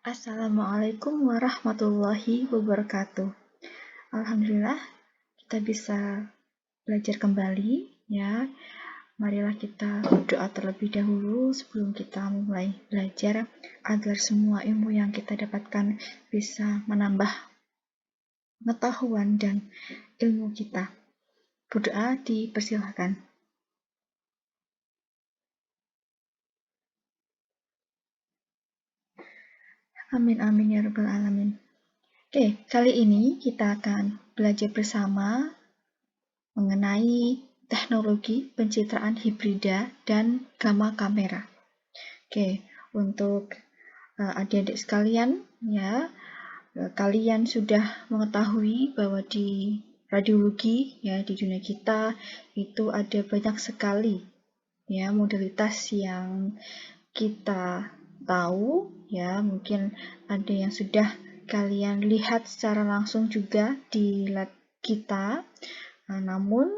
Assalamualaikum warahmatullahi wabarakatuh. Alhamdulillah, kita bisa belajar kembali ya. Marilah kita berdoa terlebih dahulu sebelum kita mulai belajar agar semua ilmu yang kita dapatkan bisa menambah pengetahuan dan ilmu kita. Berdoa dipersilahkan. Amin amin ya rabbal alamin. Oke, kali ini kita akan belajar bersama mengenai teknologi pencitraan hibrida dan gamma kamera. Oke, untuk adik-adik sekalian, ya, kalian sudah mengetahui bahwa di radiologi, ya, di dunia kita itu ada banyak sekali, ya, modalitas yang kita tahu, ya, mungkin ada yang sudah kalian lihat secara langsung juga di lab kita. Namun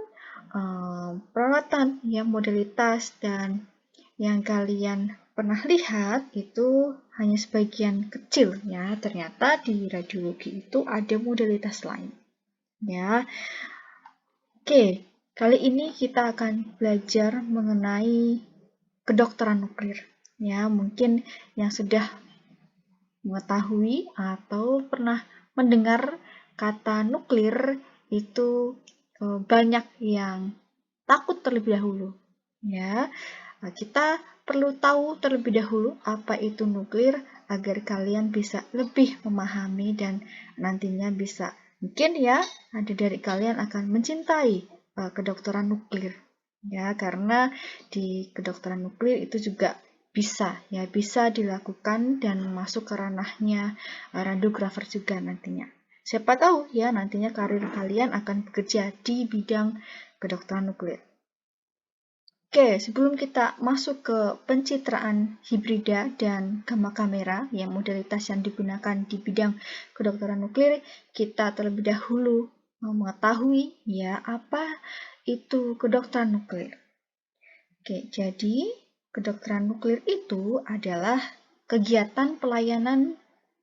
peralatan, ya, modalitas dan yang kalian pernah lihat itu hanya sebagian kecil, ya. Ternyata di radiologi itu ada modalitas lain, ya. Oke, kali ini kita akan belajar mengenai kedokteran nuklir, ya. Mungkin yang sudah mengetahui atau pernah mendengar kata nuklir itu banyak yang takut terlebih dahulu, ya. Kita perlu tahu terlebih dahulu apa itu nuklir agar kalian bisa lebih memahami dan nantinya bisa mungkin, ya, ada dari kalian akan mencintai kedokteran nuklir, ya, karena di kedokteran nuklir itu juga bisa dilakukan dan masuk ke ranahnya radiografer juga nantinya. Siapa tahu, ya, nantinya karir kalian akan bekerja di bidang kedokteran nuklir. Oke, sebelum kita masuk ke pencitraan hibrida dan gamma kamera, yang modalitas yang digunakan di bidang kedokteran nuklir, kita terlebih dahulu mengetahui, ya, apa itu kedokteran nuklir. Oke, jadi kedokteran nuklir itu adalah kegiatan pelayanan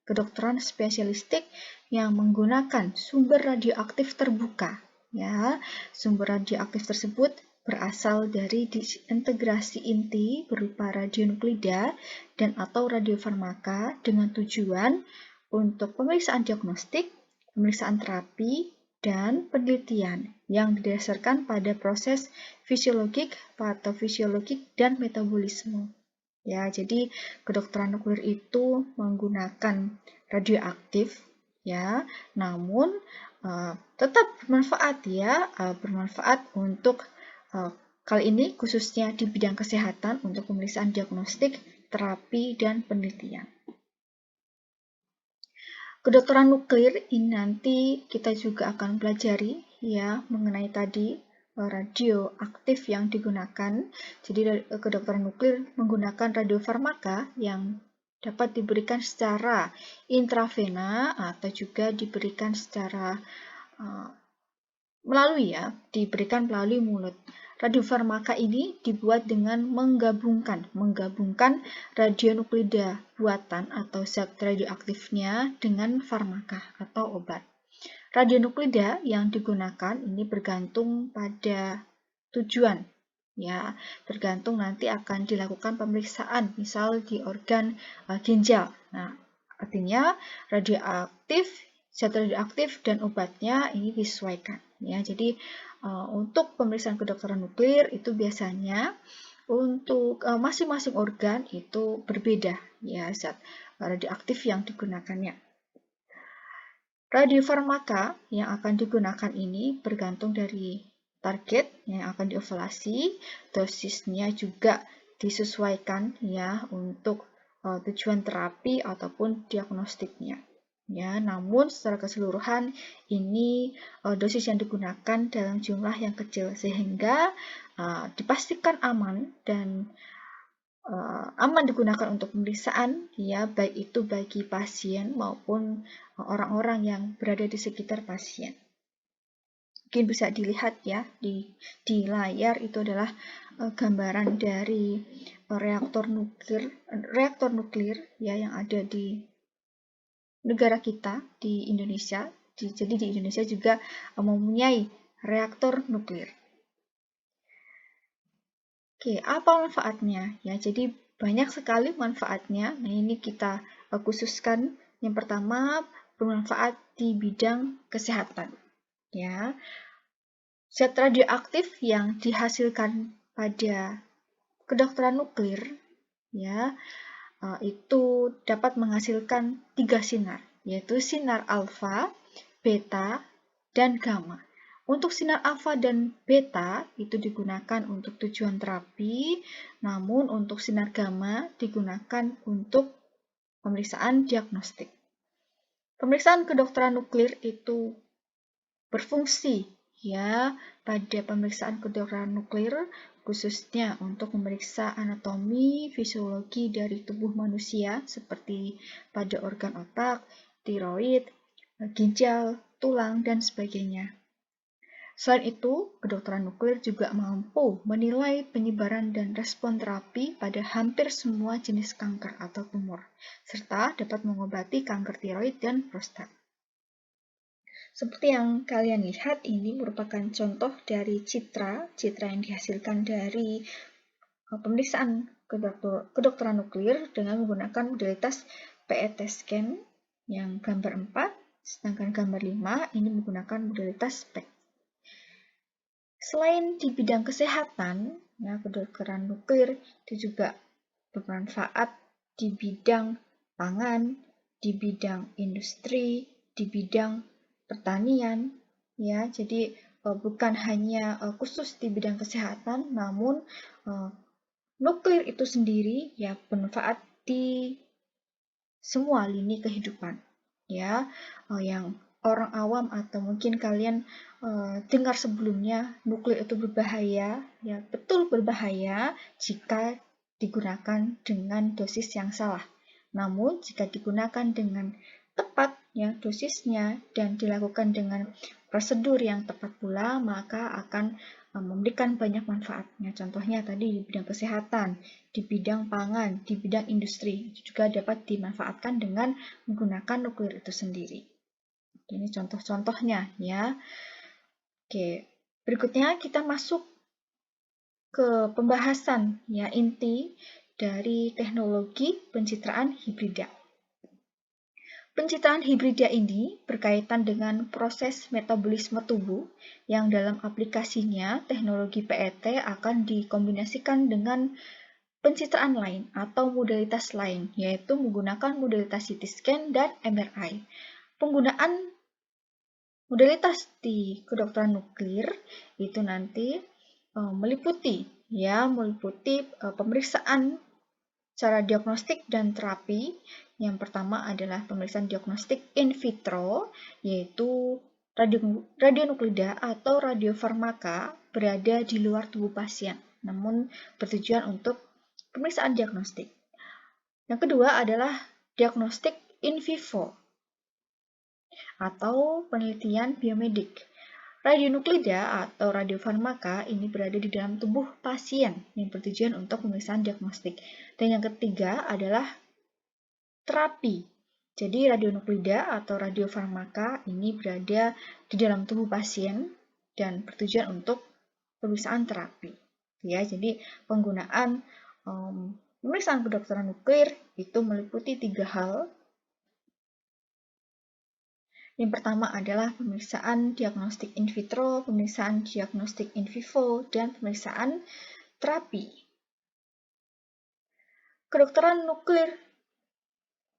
kedokteran spesialistik yang menggunakan sumber radioaktif terbuka, ya. Sumber radioaktif tersebut berasal dari disintegrasi inti berupa radionuklida dan atau radiofarmaka dengan tujuan untuk pemeriksaan diagnostik, pemeriksaan terapi, dan penelitian yang didasarkan pada proses fisiologik, patofisiologik, dan metabolisme. Ya, jadi kedokteran nuklir itu menggunakan radioaktif, ya, namun tetap bermanfaat, ya, bermanfaat untuk kali ini khususnya di bidang kesehatan untuk pemeriksaan diagnostik, terapi, dan penelitian. Kedokteran nuklir ini nanti kita juga akan pelajari, ya, mengenai tadi radioaktif yang digunakan. Jadi kedokteran nuklir menggunakan radiofarmaka yang dapat diberikan secara intravena atau juga diberikan secara diberikan melalui mulut. Radiofarmaka ini dibuat dengan menggabungkan radionuklida buatan atau zat radioaktifnya dengan farmaka atau obat. Radionuklida yang digunakan ini bergantung pada tujuan, ya, tergantung nanti akan dilakukan pemeriksaan, misal di organ ginjal. Nah, artinya zat radioaktif dan obatnya ini disesuaikan, ya. Jadi untuk pemeriksaan kedokteran nuklir itu biasanya untuk masing-masing organ itu berbeda, ya, zat radioaktif yang digunakannya. Radiofarmaka yang akan digunakan ini bergantung dari target yang akan dioperasi, dosisnya juga disesuaikan, ya, untuk tujuan terapi ataupun diagnostiknya. Ya, namun secara keseluruhan ini dosis yang digunakan dalam jumlah yang kecil sehingga dipastikan aman dan aman digunakan untuk pemeriksaan, ya, baik itu bagi pasien maupun orang-orang yang berada di sekitar pasien. Mungkin bisa dilihat, ya, di layar itu adalah gambaran dari reaktor nuklir, ya, yang ada di negara kita di Indonesia. Jadi di Indonesia juga mempunyai reaktor nuklir. Oke, apa manfaatnya? Ya, jadi banyak sekali manfaatnya. Nah, ini kita khususkan. Yang pertama, bermanfaat di bidang kesehatan. Ya, zat radioaktif yang dihasilkan pada kedokteran nuklir, ya, itu dapat menghasilkan 3 sinar, yaitu sinar alfa, beta, dan gamma. Untuk sinar alfa dan beta itu digunakan untuk tujuan terapi, namun untuk sinar gamma digunakan untuk pemeriksaan diagnostik. Pemeriksaan kedokteran nuklir itu berfungsi ya pada pemeriksaan kedokteran nuklir, khususnya untuk memeriksa anatomi, fisiologi dari tubuh manusia seperti pada organ otak, tiroid, ginjal, tulang, dan sebagainya. Selain itu, kedokteran nuklir juga mampu menilai penyebaran dan respon terapi pada hampir semua jenis kanker atau tumor, serta dapat mengobati kanker tiroid dan prostat. Seperti yang kalian lihat, ini merupakan contoh dari citra yang dihasilkan dari pemeriksaan kedokteran nuklir dengan menggunakan modalitas PET scan yang gambar 4, sedangkan gambar 5 ini menggunakan modalitas SPECT. Selain di bidang kesehatan, ya, kedokteran nuklir itu juga bermanfaat di bidang pangan, di bidang industri, di bidang pertanian, ya. Jadi bukan hanya khusus di bidang kesehatan, namun nuklir itu sendiri ya bermanfaat di semua lini kehidupan, ya. Yang orang awam atau mungkin kalian dengar sebelumnya, nuklir itu berbahaya, ya betul berbahaya jika digunakan dengan dosis yang salah. Namun jika digunakan dengan tepat ya dosisnya dan dilakukan dengan prosedur yang tepat pula, maka akan memberikan banyak manfaatnya. Contohnya tadi di bidang kesehatan, di bidang pangan, di bidang industri, juga dapat dimanfaatkan dengan menggunakan nuklir itu sendiri. Ini contoh-contohnya ya. Oke, berikutnya kita masuk ke pembahasan ya inti dari teknologi pencitraan hibrida. Pencitraan hibrida ini berkaitan dengan proses metabolisme tubuh yang dalam aplikasinya teknologi PET akan dikombinasikan dengan pencitraan lain atau modalitas lain, yaitu menggunakan modalitas CT scan dan MRI. Penggunaan modalitas di kedokteran nuklir itu nanti meliputi pemeriksaan cara diagnostik dan terapi. Yang pertama adalah pemeriksaan diagnostik in vitro, yaitu radionuklida atau radiofarmaka berada di luar tubuh pasien, namun bertujuan untuk pemeriksaan diagnostik. Yang kedua adalah diagnostik in vivo atau penelitian biomedik. Radionuklida atau radiofarmaka ini berada di dalam tubuh pasien yang bertujuan untuk pemeriksaan diagnostik. Dan yang ketiga adalah terapi. Jadi radionuklida atau radiofarmaka ini berada di dalam tubuh pasien dan bertujuan untuk pemeriksaan terapi. Ya, jadi penggunaan pemeriksaan kedokteran nuklir itu meliputi 3 hal. Yang pertama adalah pemeriksaan diagnostik in vitro, pemeriksaan diagnostik in vivo, dan pemeriksaan terapi. Kedokteran nuklir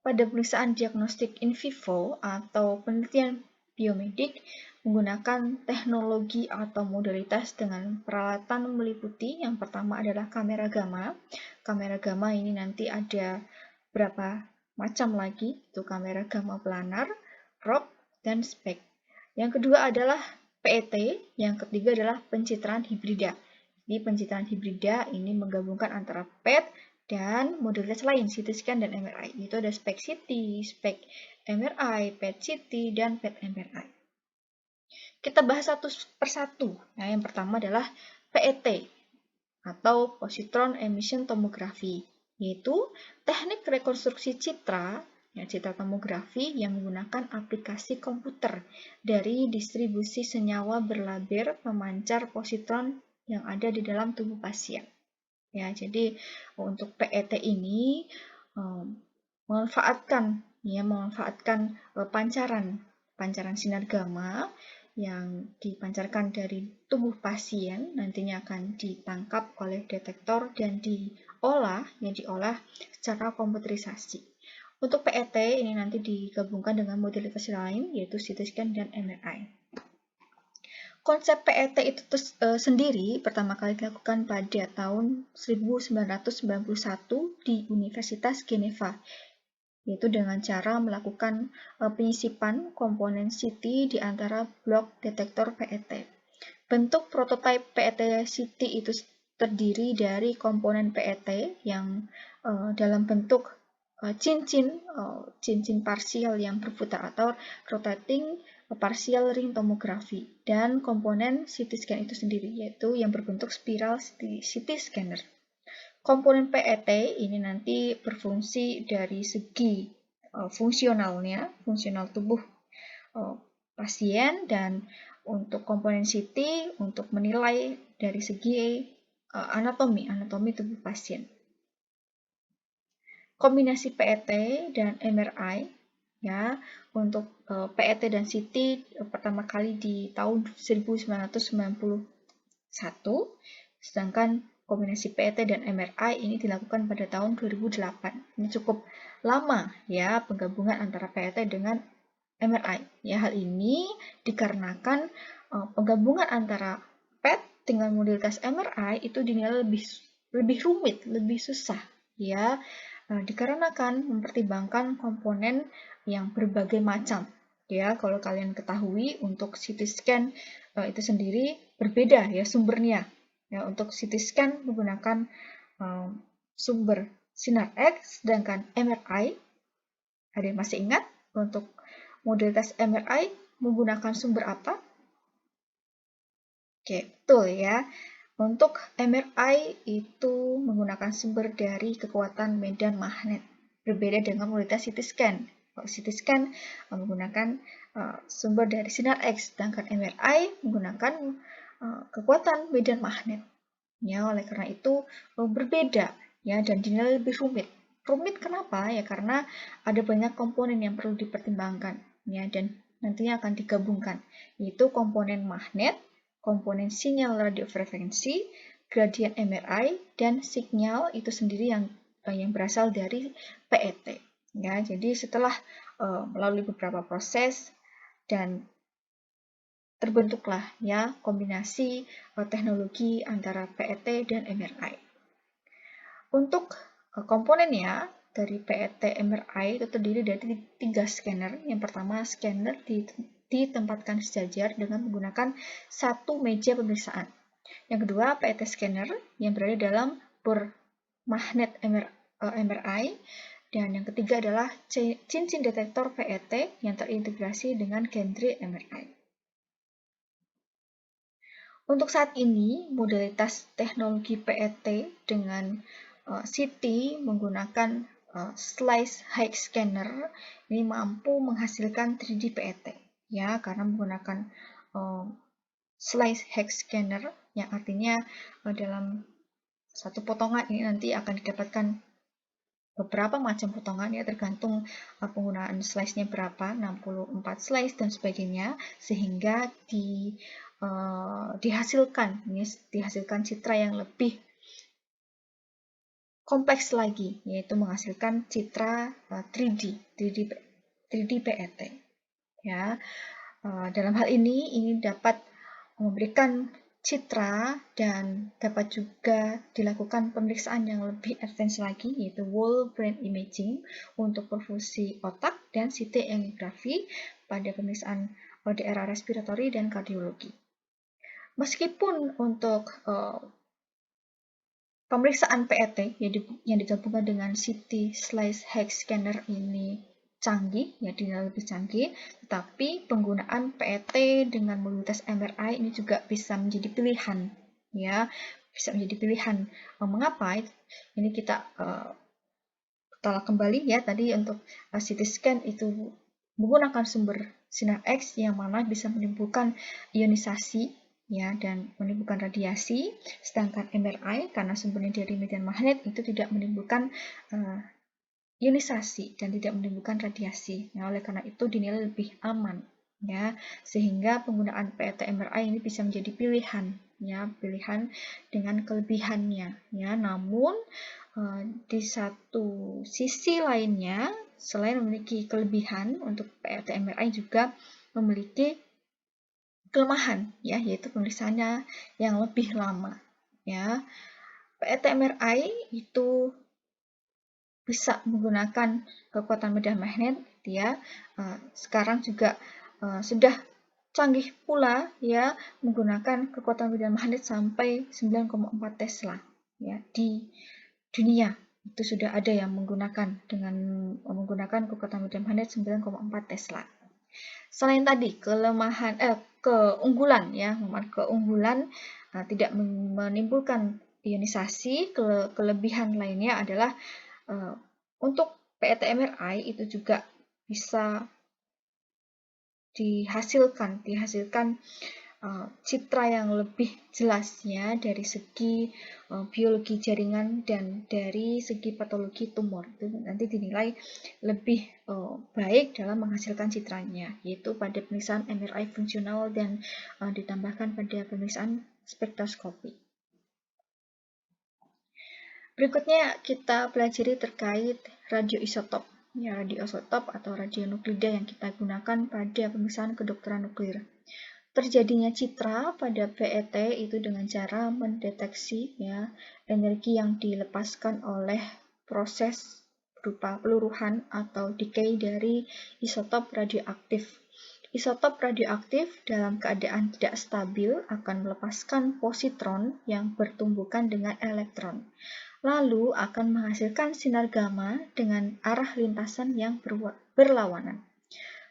pada pemeriksaan diagnostik in vivo atau penelitian biomedik menggunakan teknologi atau modalitas dengan peralatan meliputi yang pertama adalah kamera gamma. Kamera gamma ini nanti ada berapa macam lagi, itu kamera gamma planar, ROP, dan SPECT. Yang kedua adalah PET, yang ketiga adalah pencitraan hibrida. Jadi pencitraan hibrida ini menggabungkan antara PET dan modalitas lain, CT scan dan MRI. Itu ada SPECT CT, SPECT MRI, PET CT, dan PET MRI. Kita bahas satu persatu. Nah, yang pertama adalah PET atau positron emission tomography, yaitu teknik rekonstruksi citra Ya, citra tomografi yang menggunakan aplikasi komputer dari distribusi senyawa berlabel pemancar positron yang ada di dalam tubuh pasien. Ya, jadi untuk PET ini memanfaatkan pancaran sinar gamma yang dipancarkan dari tubuh pasien, nantinya akan ditangkap oleh detektor dan diolah secara komputerisasi. Untuk PET ini nanti digabungkan dengan modalitas lain, yaitu CT scan dan MRI. Konsep PET itu sendiri pertama kali dilakukan pada tahun 1991 di Universitas Geneva, yaitu dengan cara melakukan penyisipan komponen CT di antara blok detektor PET. Bentuk prototipe PET CT itu terdiri dari komponen PET yang dalam bentuk cincin parsial yang berputar atau rotating partial ring tomografi, dan komponen CT scan itu sendiri, yaitu yang berbentuk spiral CT scanner. Komponen PET ini nanti berfungsi dari segi fungsional tubuh pasien, dan untuk komponen CT untuk menilai dari segi anatomi tubuh pasien. Kombinasi PET dan MRI, ya, untuk PET dan CT pertama kali di tahun 1991, sedangkan kombinasi PET dan MRI ini dilakukan pada tahun 2008. Ini cukup lama ya penggabungan antara PET dengan MRI. Ya, hal ini dikarenakan penggabungan antara PET dengan modalitas MRI itu dinilai lebih rumit, lebih susah ya. Dikarenakan mempertimbangkan komponen yang berbagai macam. Ya, kalau kalian ketahui untuk CT scan itu sendiri berbeda ya sumbernya. Ya, untuk CT scan menggunakan sumber sinar X, sedangkan MRI, ada yang masih ingat untuk modalitas MRI menggunakan sumber apa? Oke, betul ya. Untuk MRI itu menggunakan sumber dari kekuatan medan magnet, berbeda dengan modalitas CT scan. Kalau CT scan menggunakan sumber dari sinar X, sedangkan MRI menggunakan kekuatan medan magnet. Ya, oleh karena itu berbeda ya, dan dinilai lebih rumit. Rumit kenapa? Ya karena ada banyak komponen yang perlu dipertimbangkan ya, dan nantinya akan digabungkan, yaitu komponen magnet, komponen sinyal radiofrekuensi, gradien MRI, dan sinyal itu sendiri yang berasal dari PET. Ya, jadi setelah melalui beberapa proses dan terbentuklah ya kombinasi teknologi antara PET dan MRI. Untuk komponennya dari PET MRI itu terdiri dari 3 scanner. Yang pertama, scanner ditempatkan sejajar dengan menggunakan satu meja pemeriksaan. Yang kedua, PET scanner yang berada dalam bor magnet MRI. Dan yang ketiga adalah cincin detektor PET yang terintegrasi dengan gantry MRI. Untuk saat ini, modalitas teknologi PET dengan CT menggunakan slice height scanner ini mampu menghasilkan 3D PET ya, karena menggunakan slice height scanner yang artinya dalam satu potongan ini nanti akan didapatkan beberapa macam potongan ya, tergantung penggunaan slice-nya berapa, 64 slice dan sebagainya, sehingga dihasilkan citra yang lebih kompleks lagi, yaitu menghasilkan citra 3D PET. Ya, dalam hal ini dapat memberikan citra dan dapat juga dilakukan pemeriksaan yang lebih advance lagi, yaitu whole brain imaging untuk perfusi otak dan CT angiografi pada pemeriksaan daerah respiratori dan kardiologi. Meskipun untuk pemeriksaan PET yang digabungkan dengan CT slice height scanner ini canggih, ya dinilai lebih canggih, tetapi penggunaan PET dengan modalitas MRI ini juga bisa menjadi pilihan, ya, bisa menjadi pilihan. Mengapa? Ini kita tolak kembali ya, tadi untuk CT scan itu menggunakan sumber sinar X yang mana bisa menimbulkan ionisasi ya dan menimbulkan radiasi, sedangkan MRI karena sumbernya dari medan magnet itu tidak menimbulkan ionisasi dan tidak menimbulkan radiasi. Nah, oleh karena itu dinilai lebih aman ya, sehingga penggunaan PET MRI ini bisa menjadi pilihan ya, pilihan dengan kelebihannya ya. Namun di satu sisi lainnya, selain memiliki kelebihan, untuk PET MRI juga memiliki kelemahan ya, yaitu pemeriksaannya yang lebih lama ya. PET MRI itu bisa menggunakan kekuatan medan magnet ya. Sekarang juga sudah canggih pula ya, menggunakan kekuatan medan magnet sampai 9,4 Tesla ya. Di dunia itu sudah ada yang menggunakan dengan menggunakan kekuatan medan magnet 9,4 Tesla. Selain tadi keunggulan ya, keunggulan tidak menimbulkan ionisasi, kelebihan lainnya adalah untuk PET MRI itu juga bisa dihasilkan citra yang lebih jelasnya dari segi biologi jaringan dan dari segi patologi tumor. Itu nanti dinilai lebih baik dalam menghasilkan citranya, yaitu pada pemeriksaan MRI fungsional dan ditambahkan pada pemeriksaan spektroskopi. Berikutnya kita pelajari terkait radioisotop. Ya, radioisotop atau radionuklida yang kita gunakan pada pemeriksaan kedokteran nuklir. Terjadinya citra pada PET itu dengan cara mendeteksi ya energi yang dilepaskan oleh proses berupa peluruhan atau decay dari isotop radioaktif. Isotop radioaktif dalam keadaan tidak stabil akan melepaskan positron yang bertumbukan dengan elektron, lalu akan menghasilkan sinar gamma dengan arah lintasan yang berlawanan.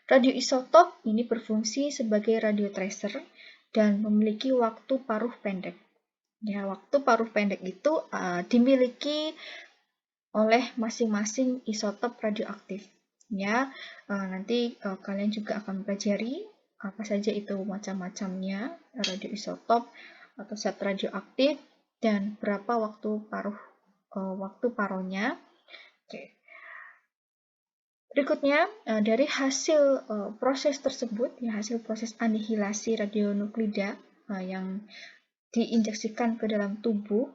Radioisotop ini berfungsi sebagai radio tracer dan memiliki waktu paruh pendek. Ya, waktu paruh pendek itu dimiliki oleh masing-masing isotop radioaktif. Ya, nanti kalian juga akan mempelajari apa saja itu macam-macamnya radioisotop atau zat radioaktif dan berapa waktu paruhnya. Oke. Berikutnya, dari hasil proses tersebut, ya hasil proses anihilasi radionuklida yang diinjeksikan ke dalam tubuh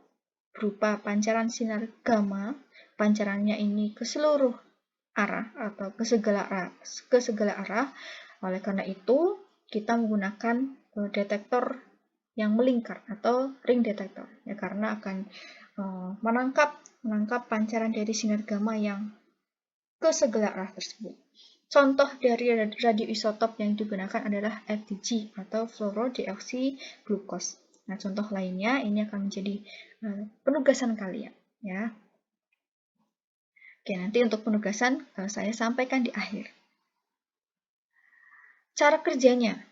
berupa pancaran sinar gamma, pancarannya ini ke seluruh arah atau ke segala arah. Oleh karena itu, kita menggunakan detektor yang melingkar atau ring detektor, ya karena akan menangkap pancaran dari sinar gamma yang ke segala arah tersebut. Contoh dari radioisotop yang digunakan adalah FDG atau fluorodeoksiglukos. Nah, contoh lainnya ini akan menjadi penugasan kalian ya. Oke, nanti untuk penugasan saya sampaikan di akhir. Cara kerjanya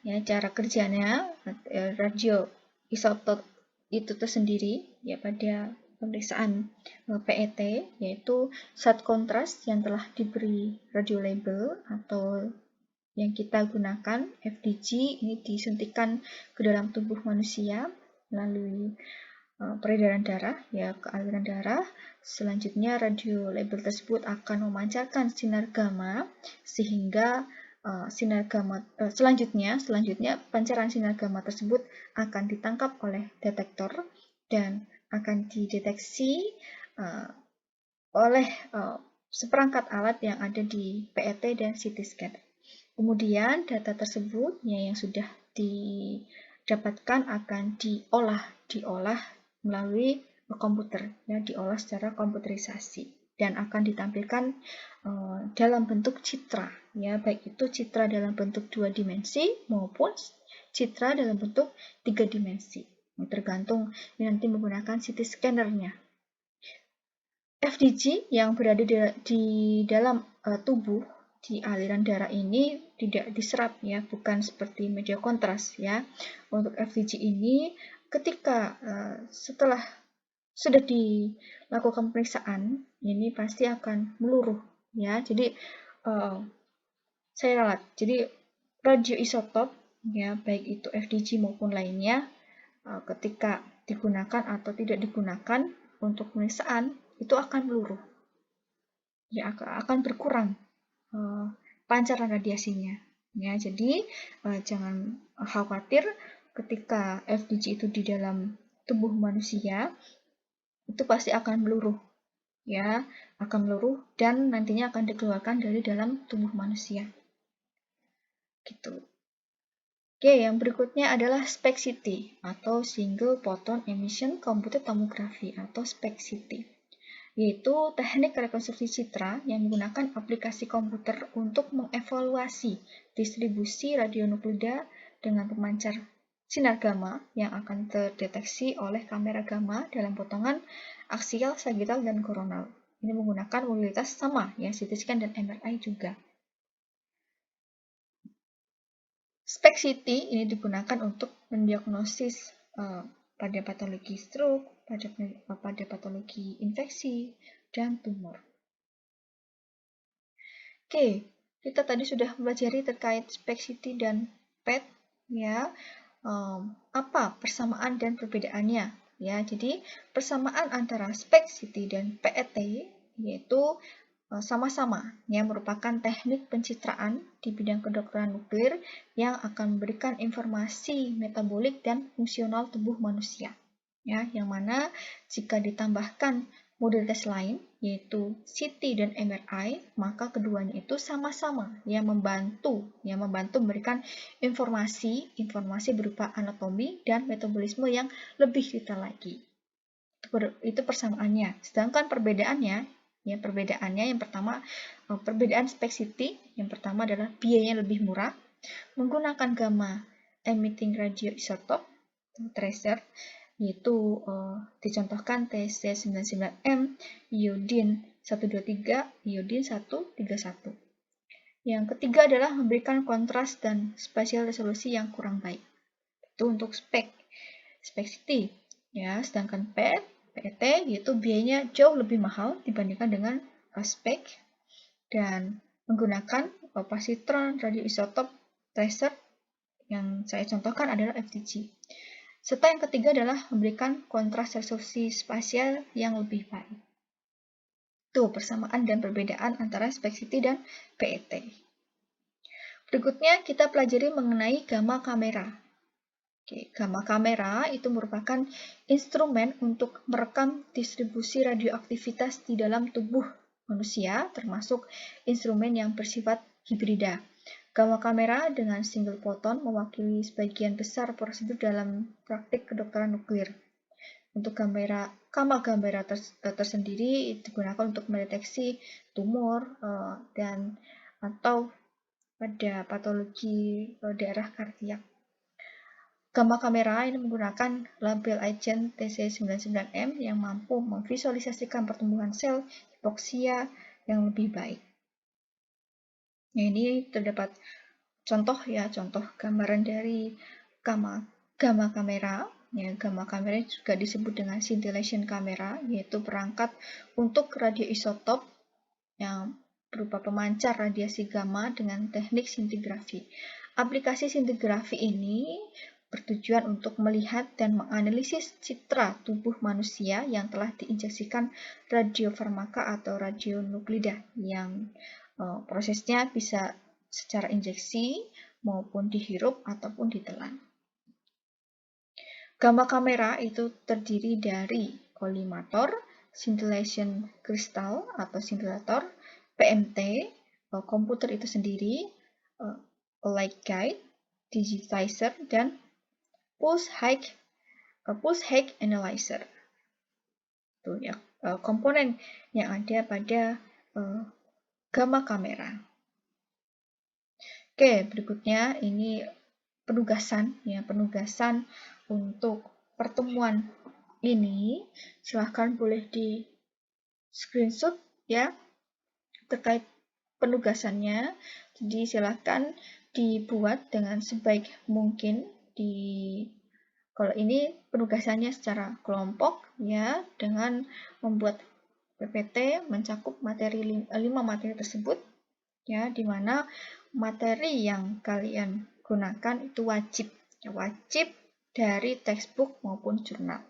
radioisotop itu tersendiri ya pada pemeriksaan PET, yaitu zat kontras yang telah diberi radio label atau yang kita gunakan FDG ini disuntikkan ke dalam tubuh manusia melalui peredaran darah ya ke aliran darah. Selanjutnya radio label tersebut akan memancarkan sinar gamma sehingga selanjutnya pancaran sinar gamma tersebut akan ditangkap oleh detektor dan akan dideteksi oleh seperangkat alat yang ada di PET dan CT scan. Kemudian data tersebut yang sudah didapatkan akan diolah melalui komputer, ya diolah secara komputerisasi dan akan ditampilkan dalam bentuk citra, ya baik itu citra dalam bentuk 2 dimensi maupun citra dalam bentuk 3 dimensi. Tergantung nanti menggunakan CT scanner-nya. FDG yang berada di dalam tubuh di aliran darah ini tidak diserap ya, bukan seperti media kontras ya. Untuk FDG ini ketika setelah sudah dilakukan pemeriksaan, ini pasti akan meluruh ya. Jadi saya ralat. Jadi radioisotop ya, baik itu FDG maupun lainnya, ketika digunakan atau tidak digunakan untuk pemeriksaan itu akan meluruh. Ya, akan berkurang pancaran radiasinya. Ya, jadi jangan khawatir ketika FDG itu di dalam tubuh manusia itu pasti akan meluruh. Ya, akan meluruh dan nantinya akan dikeluarkan dari dalam tubuh manusia. Gitu. Oke, yang berikutnya adalah SPECT-CT atau Single Photon Emission Computed Tomography atau SPECT-CT, yaitu teknik rekonstruksi citra yang menggunakan aplikasi komputer untuk mengevaluasi distribusi radionuklida dengan pemancar sinar gamma yang akan terdeteksi oleh kamera gamma dalam potongan aksial, sagittal, dan koronal. Ini menggunakan modalitas sama, ya, CT scan dan MRI juga. SPECT-CT ini digunakan untuk mendiagnosis pada patologi stroke, pada patologi infeksi, dan tumor. Oke, kita tadi sudah mempelajari terkait SPECT-CT dan PET, ya. Apa persamaan dan perbedaannya? Ya, jadi persamaan antara SPECT-CT dan PET yaitu sama-sama ya merupakan teknik pencitraan di bidang kedokteran nuklir yang akan memberikan informasi metabolik dan fungsional tubuh manusia. Ya, yang mana jika ditambahkan modalitas lain yaitu CT dan MRI, maka keduanya itu sama-sama yang membantu memberikan informasi berupa anatomi dan metabolisme yang lebih detail lagi. Itu persamaannya. Sedangkan perbedaannya yang pertama, perbedaan SPECT-CT yang pertama adalah biayanya lebih murah, menggunakan gamma emitting radioisotop tracer, yaitu dicontohkan TC99M, iodin 123, iodin 131. Yang ketiga adalah memberikan kontras dan spasial resolusi yang kurang baik. Itu untuk SPECT-CT. Ya, sedangkan PET yaitu biayanya jauh lebih mahal dibandingkan dengan SPECT dan menggunakan positron radioisotop tracer yang saya contohkan adalah FDG. Serta yang ketiga adalah memberikan kontras resolusi spasial yang lebih baik. Itu persamaan dan perbedaan antara SPECT-CT dan PET. Berikutnya kita pelajari mengenai gamma kamera. Gamma kamera itu merupakan instrumen untuk merekam distribusi radioaktivitas di dalam tubuh manusia, termasuk instrumen yang bersifat hibrida. Gamma kamera dengan single photon mewakili sebagian besar prosedur dalam praktik kedokteran nuklir. Untuk gamma kamera tersendiri digunakan untuk mendeteksi tumor dan atau pada patologi daerah kardiak. Gamma kamera ini menggunakan label agent TC99M yang mampu memvisualisasikan pertumbuhan sel hipoksia yang lebih baik. Nah, ini terdapat contoh gambaran dari gamma kamera. Ya, gamma kamera juga disebut dengan scintillation camera, yaitu perangkat untuk radioisotop yang berupa pemancar radiasi gamma dengan teknik scintigraphy. Aplikasi scintigraphy ini bertujuan untuk melihat dan menganalisis citra tubuh manusia yang telah diinjeksikan radiofarmaka atau radionuklida yang prosesnya bisa secara injeksi maupun dihirup ataupun ditelan. Gamma kamera itu terdiri dari kolimator, scintillation crystal atau scintillator, PMT, komputer itu sendiri, light guide, digitizer, dan pulse High analyzer. Itu ya, komponen yang ada pada gamma kamera. Oke, berikutnya ini penugasan untuk pertemuan ini. Silahkan boleh di screenshot ya terkait penugasannya. Jadi silahkan dibuat dengan sebaik mungkin di Kalau ini penugasannya secara kelompok ya, dengan membuat PPT mencakup 5 materi tersebut ya, di mana materi yang kalian gunakan itu wajib dari textbook maupun jurnal.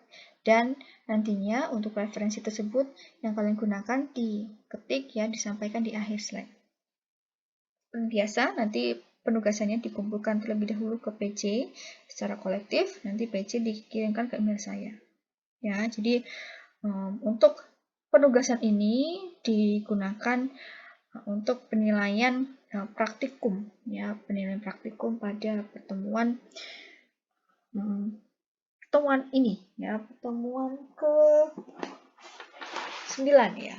Dan nantinya untuk referensi tersebut yang kalian gunakan diketik ya, disampaikan di akhir slide. Seperti biasa, nanti penugasannya dikumpulkan terlebih dahulu ke PC secara kolektif, nanti PC dikirimkan ke email saya. Ya, jadi untuk penugasan ini digunakan untuk penilaian praktikum, ya, penilaian praktikum pada pertemuan ini, ya, pertemuan ke-9 ya.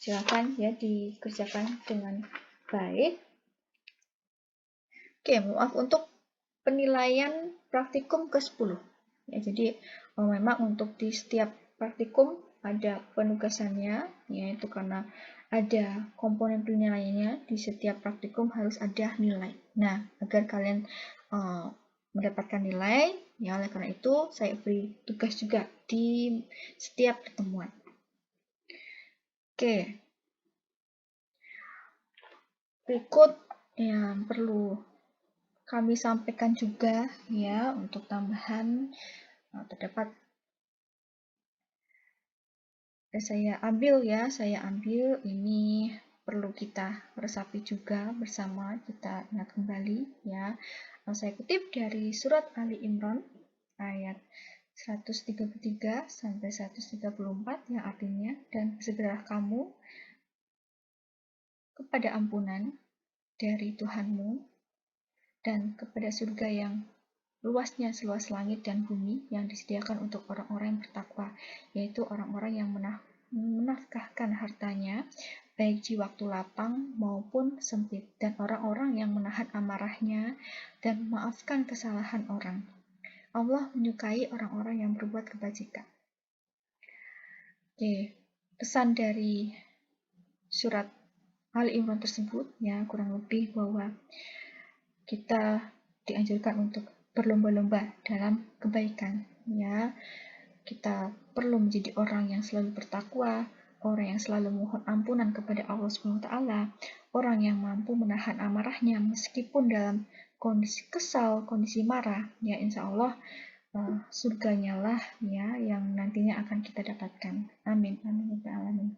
Silakan ya dikerjakan dengan baik. Oke, maaf untuk penilaian praktikum ke-10. Ya, jadi memang untuk di setiap praktikum ada penugasannya, yaitu karena ada komponen penilaiannya, di setiap praktikum harus ada nilai. Nah, agar kalian mendapatkan nilai, ya oleh karena itu saya beri tugas juga di setiap pertemuan. Oke. Berikut yang perlu kami sampaikan juga ya, untuk tambahan terdapat saya ambil ini perlu kita resapi juga bersama, kita ingat kembali ya. Saya kutip dari surat Ali Imran ayat 133 sampai 134 yang artinya, dan bersegeralah kamu kepada ampunan dari Tuhanmu dan kepada surga yang luasnya seluas langit dan bumi yang disediakan untuk orang-orang yang bertakwa, yaitu orang-orang yang menafkahkan hartanya baik di waktu lapang maupun sempit, dan orang-orang yang menahan amarahnya dan memaafkan kesalahan orang. Allah menyukai orang-orang yang berbuat kebajikan. Oke, pesan dari surat Ali Imran tersebut ya kurang lebih bahwa kita dianjurkan untuk berlomba-lomba dalam kebaikan ya. Kita perlu menjadi orang yang selalu bertakwa, orang yang selalu mohon ampunan kepada Allah SWT, orang yang mampu menahan amarahnya meskipun dalam kondisi kesal, kondisi marah, ya insya Allah surganya lah ya yang nantinya akan kita dapatkan. Amin, amin, amin.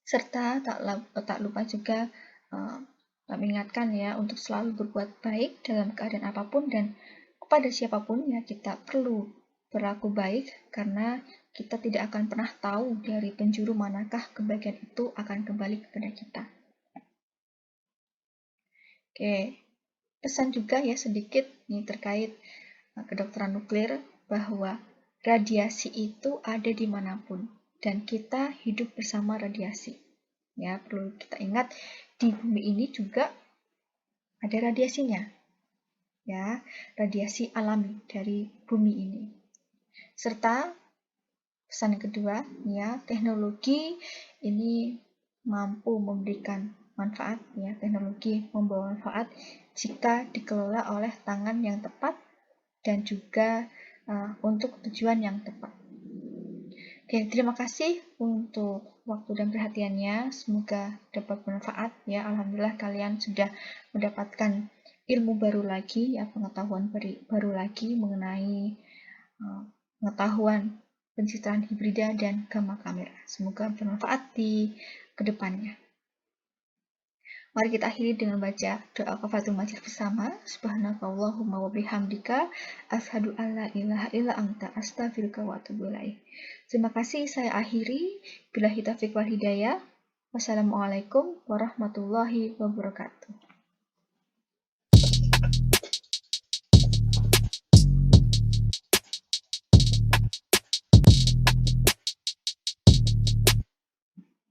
Serta tak lupa juga mengingatkan ya untuk selalu berbuat baik dalam keadaan apapun dan kepada siapapun ya, kita perlu berlaku baik karena kita tidak akan pernah tahu dari penjuru manakah kebaikan itu akan kembali kepada kita. Oke, pesan juga ya sedikit ini terkait kedokteran nuklir bahwa radiasi itu ada dimanapun dan kita hidup bersama radiasi. Ya, perlu kita ingat di bumi ini juga ada radiasinya. Ya, radiasi alami dari bumi ini. Serta pesan yang kedua, ya, teknologi ini mampu memberikan manfaat, ya, teknologi membawa manfaat jika dikelola oleh tangan yang tepat dan juga untuk tujuan yang tepat. Oke, terima kasih untuk waktu dan perhatiannya. Semoga dapat bermanfaat ya. Alhamdulillah kalian sudah mendapatkan ilmu baru lagi, ya, pengetahuan baru lagi mengenai pengetahuan pencitraan hibrida dan gamma kamera. Semoga bermanfaat di kedepannya. Mari kita akhiri dengan baca doa kafaratul majelis bersama. Subhanakallahumma wa bihamdika asyhadu an la ilaha illa anta astaghfiruka wa atubu ilaik. Terima kasih, saya akhiri. Billahi taufiq wal hidayah. Wassalamualaikum warahmatullahi wabarakatuh.